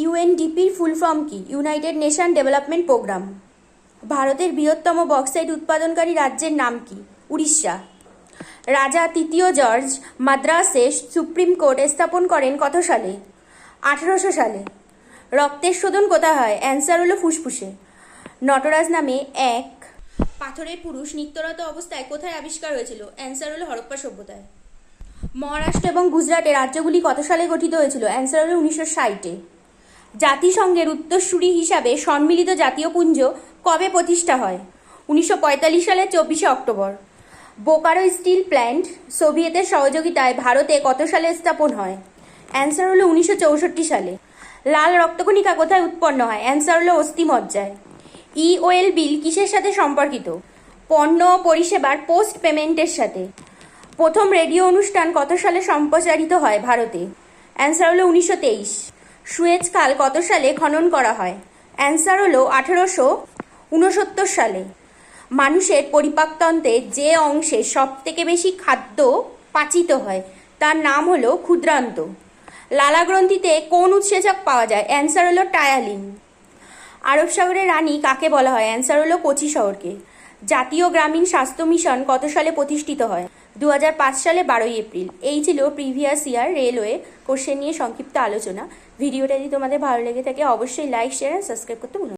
ইউএনডিপির full form কি? United Nation Development Programme. ভারতের বৃহত্তম বক্সাইট উৎপাদনকারী রাজ্যের নাম কি? উড়িষ্যা। রাজা তৃতীয় জর্জ মাদ্রাসে সুপ্রিম কোর্ট স্থাপন করেন কত সালে? 1800 সালে। রক্তের শোধন কোথায় হয়? অ্যান্সার হলো ফুসফুসে। নটরাজ নামে এক পাথরের পুরুষ নিত্যরত অবস্থায় কোথায় আবিষ্কার হয়েছিল? অ্যান্সার হলো হরপ্পা সভ্যতায়। মহারাষ্ট্র এবং গুজরাটে রাজ্যগুলি কত সালে গঠিত হয়েছিল? অ্যান্সার হলো 1960-এ। জাতিসংঘের উত্তরসূরি হিসাবে সম্মিলিত জাতীয় পুঞ্জ কবে প্রতিষ্ঠা হয়? 1945 সালের 24শে অক্টোবর। বোকারো স্টিল প্ল্যান্ট সোভিয়েতের সহযোগিতায় ভারতে কত সালে স্থাপন হয়? অ্যান্সার হলো 1964 সালে। লাল রক্তকণিকা কোথায় উৎপন্ন হয়? অ্যান্সার হলো অস্থিমজ্জায়। ওয়েল বিল কিসের সাথে সম্পর্কিত? পণ্য ও পরিষেবার পোস্ট পেমেন্টের সাথে। প্রথম রেডিও অনুষ্ঠান কত সালে সম্প্রচারিত হয় ভারতে? অ্যান্সার হলো 1923। সুয়েজ খাল কত সালে খনন করা হয়? অ্যান্সার হলো 1869 সালে। মানুষের পরিপাকতন্ত্রে যে অংশে সব থেকে বেশি খাদ্য পাচিত হয় তার নাম হলো ক্ষুদ্রান্ত। লালাগ্রন্থিতে কোন উৎসেচক পাওয়া যায়? অ্যান্সার হলো টায়ালিন। আরব সাগরের রানী কাকে বলা হয়? অ্যান্সার হলো কোচি শহরকে। জাতীয় গ্রামীণ স্বাস্থ্য মিশন কত সালে প্রতিষ্ঠিত হয়? 2005 সালে 12 এপ্রিল। এই ছিল প্রিভিয়াস ইয়ার রেলওয়ে কোশ্চেন নিয়ে সংক্ষিপ্ত আলোচনা। ভিডিওটা যদি তোমাদের ভালো লেগে থাকে অবশ্যই লাইক, শেয়ার আর সাবস্ক্রাইব করতে ভুলো না।